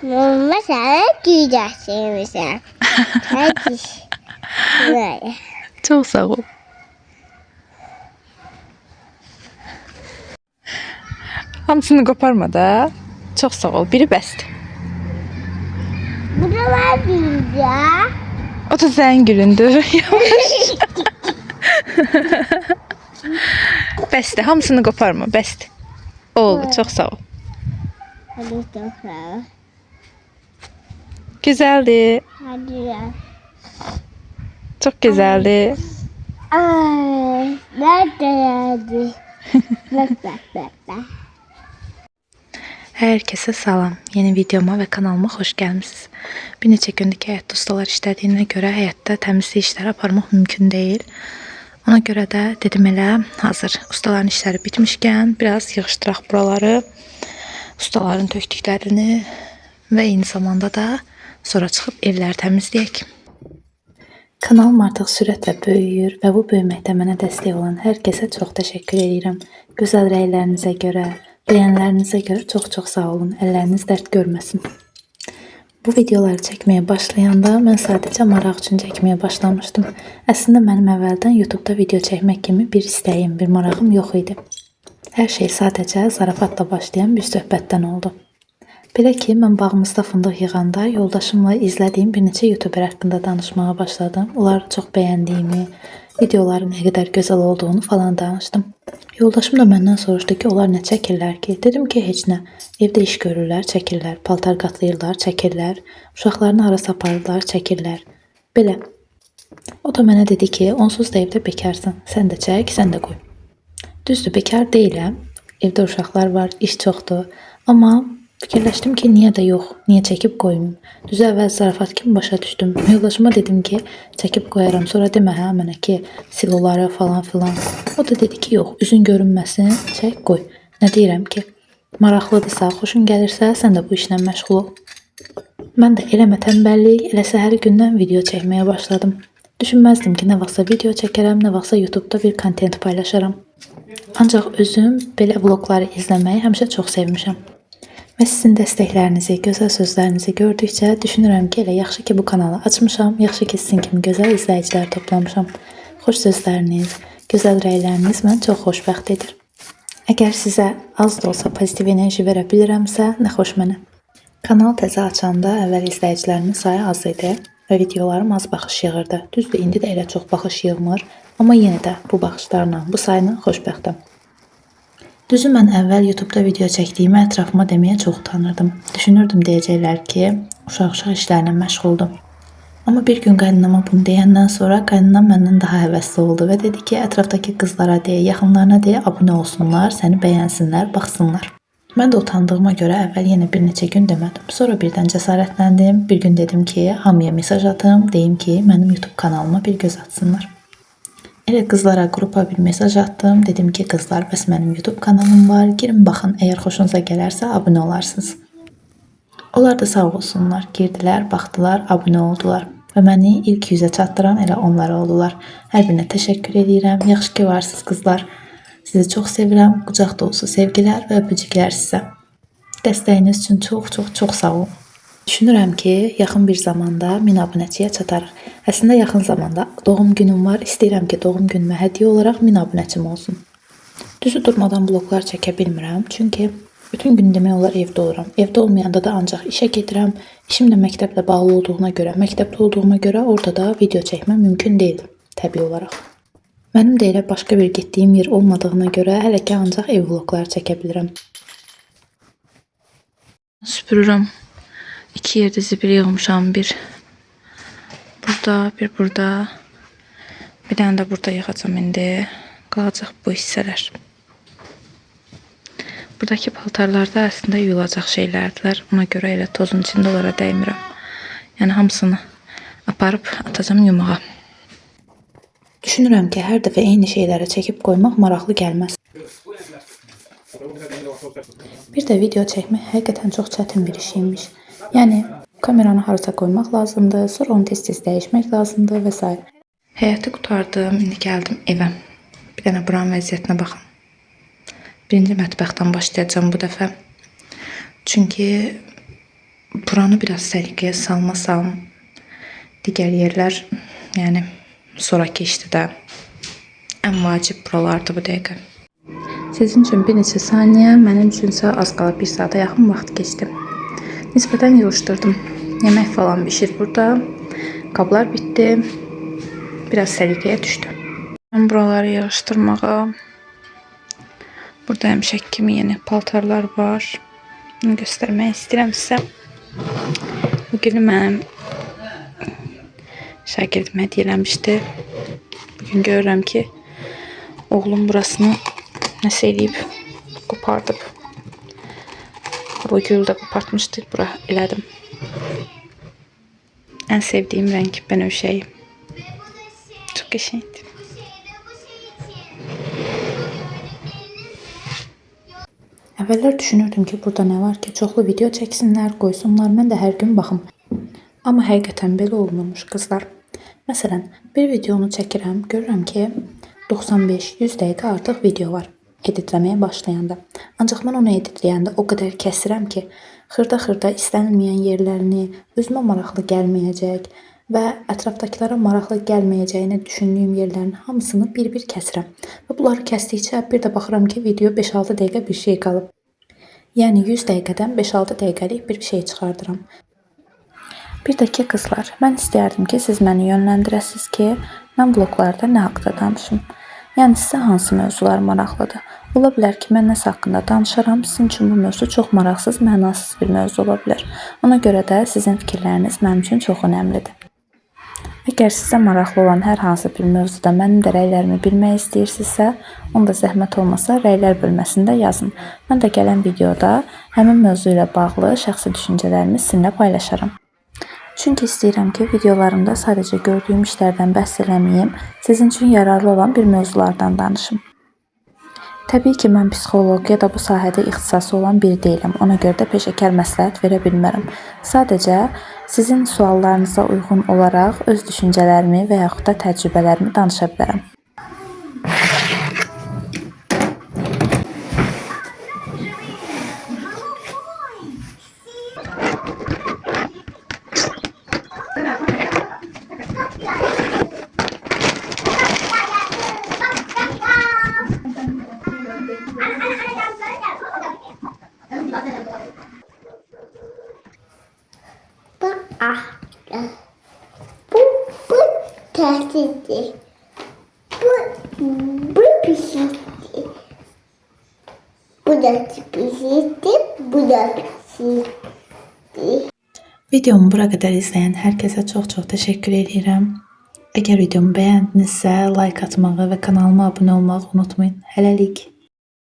Mesela güyeceksin mesela. Hadi. Böyle. Çok sağ ol. Hamısını qoparma da. Çox sağ ol. Biri bəsdir. Buralar büyüyecek. O da sənin gülündür. Bəsdir. Hamısını qoparma. Bəsdir. Oldu. Çox sağ ol. Hadi toprağa. Güzeldi. Hadi ya. Çok güzeldi. Ay, nerede yani? Bak. Herkese salam. Yeni videoma və kanalıma xoş gəlmisiniz. Bir neçə gündür ki, həyatda ustalar işlədiyinə görə həyatda təmizlik işləri aparmaq mümkün deyil. Ona görə də dedim elə hazır ustaların işləri bitmişkən biraz yığışdıraq buraları, ustaların tökdüklərini və eyni zamanda da sonra çıxıb evləri təmizləyək. Kanalım artıq sürətlə böyüyür və bu böyüməkdə mənə dəstək olan hər kəsə çox təşəkkür edirəm. Gözəl rəylərinizə görə, bəyənlərinizə görə çox sağ olun. Əlləriniz dərd görməsin. Bu videoları çəkməyə başlayanda mən sadəcə maraq üçün çəkməyə başlamışdım. Əslində mənim əvvəldən YouTube'da video çəkmək kimi bir istəyim, bir marağım yox idi. Hər şey sadəcə zarafatla başlayan bir söhbətdən oldu. Belə ki, mən bağımızda fındıq yığanda yoldaşımla izlədiyim bir neçə YouTuber haqqında danışmağa başladım. Onları çox bəyəndiyimi, videoların nə qədər gözəl olduğunu falan danışdım. Yoldaşım da məndən soruşdu ki, onlar nə çəkirlər ki? Dedim ki, heç nə. Evdə iş görürlər, çəkirlər, paltar qatlayırlar, çəkirlər, uşaqlarını harasa aparırlar, çəkirlər. Belə. O da mənə dedi ki, onsuz da evdə bekarsan. Sən də çək, sən də qoy. Düzdür, bekar deyiləm. Evdə uşaqlar var, iş çoxdur. Amma fikirləşdim ki, niyə də yox, niyə çəkib qoymayım. Düzə əvvəl zarafat kimi başa düşdüm. Yoldaşıma dedim ki, çəkib qoyaram, sonra demə hə mənə ki, sil onları falan filan. O da dedi ki, yox, üzün görünməsin, çək qoy. Nə deyirəm ki, maraqlıdırsa, xoşun gəlirsə, sən də bu işlə məşğul ol. Mən də eləmə tənbəllik, elə səhəri gündən video çəkməyə başladım. Düşünməzdim ki, nə vaxtsa video çəkərəm, nə vaxtsa YouTube'da bir kontent paylaşaram. Ancaq özüm belə vlogları izləməyi həmişə çox sevmişəm. Və sizin dəstəklərinizi, gözəl sözlərinizi gördükcə düşünürəm ki, elə yaxşı ki bu kanalı açmışam, yaxşı ki sizin kimi gözəl izləyicilər toplamışam. Xoş sözləriniz, gözəl rəyləriniz məni çox xoşbəxt edir. Əgər sizə az da olsa pozitiv enerji verə bilirəmsə, nə xoş mənə. Kanal təzə açanda əvvəl izləyicilərimin sayı az idi və videolarım az baxış yığırdı. Düzdür, indi də elə çox baxış yığmır, amma yenə də bu baxışlarla, bu sayla xoşbəxtəm. Düzü mən əvvəl YouTube'da video çəkdiyimi ətrafıma deməyə çox utanırdım. Düşünürdüm deyəcəklər ki, uşaq işlərlə məşğuldur. Amma bir gün qaynanama bunu deyəndən sonra qaynanam məndən daha həvəsli oldu və dedi ki, ətrafdakı qızlara deyə, yaxınlarına deyə abunə olsunlar, səni bəyənsinlər, baxsınlar. Mən də utandığıma görə əvvəl yenə bir neçə gün demədim. Sonra birdən cəsarətləndim. Bir gün dedim ki, hamıya mesaj atım, deyim ki, mənim YouTube kanalıma bir göz atsınlar. Elə qızlara qrupa bir mesaj atdım. Dedim ki, qızlar, bəs mənim YouTube kanalım var. Girin baxın, əgər xoşunuza gələrsə abunə olarsınız. Onlar da sağ olsunlar. Girdilər, baxdılar, abunə oldular. Və məni ilk 100-ə çatdıran elə onlar oldular. Hər birinə təşəkkür edirəm. Yaxşı ki varsınız qızlar. Sizi çox sevirəm. Qucaq dolusu sevgilər və öpücüklər sizə. Dəstəyiniz üçün çox sağ olun. Düşünürəm ki, yaxın bir zamanda 1000 abunəçiyə çatarıq. Əslində yaxın zamanda doğum günüm var. İstəyirəm ki, doğum günümə hədiyyə olaraq 1000 abunəçim olsun. Düzü durmadan vloglar çəkə bilmirəm. Çünki bütün gün demək olar evdə oluram. Evdə olmayanda da ancaq işə gedirəm. İşim də məktəblə bağlı olduğuna görə, məktəbdə olduğuma görə orada da video çəkmə mümkün deyil, təbii olaraq. Mənim də elə başqa bir getdiyim yer olmadığına görə hələ ki ancaq ev vlogları çəkə bilirəm. Süpürürəm. İki yerde zibil yığmışam, bir burada, bir burada. Bir tane de burada yığacam indi. Qalacaq bu hissələr. Buradakı paltarlar da əslində yuyulacaq şeylərdirlər. Ona görə elə tozun içində onlara dəymirəm. Yəni hamısını aparıb atacam yumağa. Düşünürəm ki, hər dəfə eyni şeyləri çəkib qoymaq maraqlı gəlməz. Bir də video çəkmək həqiqətən çox çətin bir iş imiş. Yəni, kameranı harasa qoymaq lazımdır, sonra onu tez-tez dəyişmək lazımdır və s. Həyəti qutardım, indi gəldim evə. Bir dənə buranın vəziyyətinə baxın. Birinci mətbəxdən başlayacağım bu dəfə. Çünki buranı biraz səliqəyə salmasam, digər yerlər, yəni sonraki işdə də ən vacib buralardır bu dəqiqə. Sizin üçün bir neçə saniyə, mənim üçünsə az qala 1 saata yaxın vaxt keçdi. Nisbətən yığışdırdım. Yemək falan bişir burada. Qablar bitdi. Biraz səliqəyə düşdü. Mən buraları yığışdırmağa. Burada həmişək kimi yeni paltarlar var. Bunu göstərmək istəyirəm sizə. Bugün mənim şagirdimə deyilmişdi. Bugün görürəm ki, oğlum burasını nəsə eləyib, qopardıb. Bu gül də qopartmışdı, bura elədim. Ən sevdiyim rəng bənövşəyi. Çox qəşəngdir. Əvvəllər düşünürdüm ki, burada nə var ki, çoxlu video çəksinlər, qoysunlar, mən də hər gün baxım. Amma həqiqətən belə olmurmuş qızlar. Məsələn, bir videonu çəkirəm, görürəm ki, 95-100 dəqiqə artıq video var editləməyə başlayanda. Ancaq mən onu editləyəndə o qədər kəsirəm ki, xırda-xırda istənilməyən yerlərini, özümə maraqlı gəlməyəcək və ətrafdakılara maraqlı gəlməyəcəyini düşündüyüm yerlərin hamısını bir-bir kəsirəm. Və bunları kəsdikcə bir də baxıram ki, video 5-6 dəqiqə bir şey qalıb. Yəni 100 dəqiqədən 5-6 dəqiqəlik bir şey çıxardıram. Bir də ki, qızlar, mən istəyərdim ki, siz məni yönləndirəsiniz ki, mən vloglarda nə haqda danışım. Yəni sizə hansı mövzular maraqlıdır? Ola bilər ki, mən nəsə haqqında danışaram, sizin üçün bu mövzu çox maraqsız, mənasız bir mövzu ola bilər. Ona görə də sizin fikirləriniz mənim üçün çox önəmlidir. Əgər sizə maraqlı olan hər hansı bir mövzuda mənim də rəylərimi bilmək istəyirsinizsə, onda zəhmət olmasa rəylər bölməsində yazın. Mən də gələn videoda həmin mövzu ilə bağlı şəxsi düşüncələrimi sizinlə paylaşaram. Çünki istəyirəm ki, videolarımda sadəcə gördüyüm işlərdən bəhs eləməyim, sizin üçün yararlı olan bir mövzulardan danışım. Təbii ki, mən psixoloq ya da bu sahədə ixtisası olan biri deyiləm. Ona görə də peşəkar məsləhət verə bilmərəm. Sadəcə sizin suallarınıza uyğun olaraq öz düşüncələrimi və yaxud da təcrübələrimi danışa bilərəm. Bu tatlıydı. Bu pişirdi. Bu da pişirdi. Bu da pişirdi. Videomu bura qədər izləyən hər kəsə çox-çox təşəkkür edirəm. Əgər videomu bəyəndinizsə, like atmağı və kanalıma abunə olmağı unutmayın. Hələlik.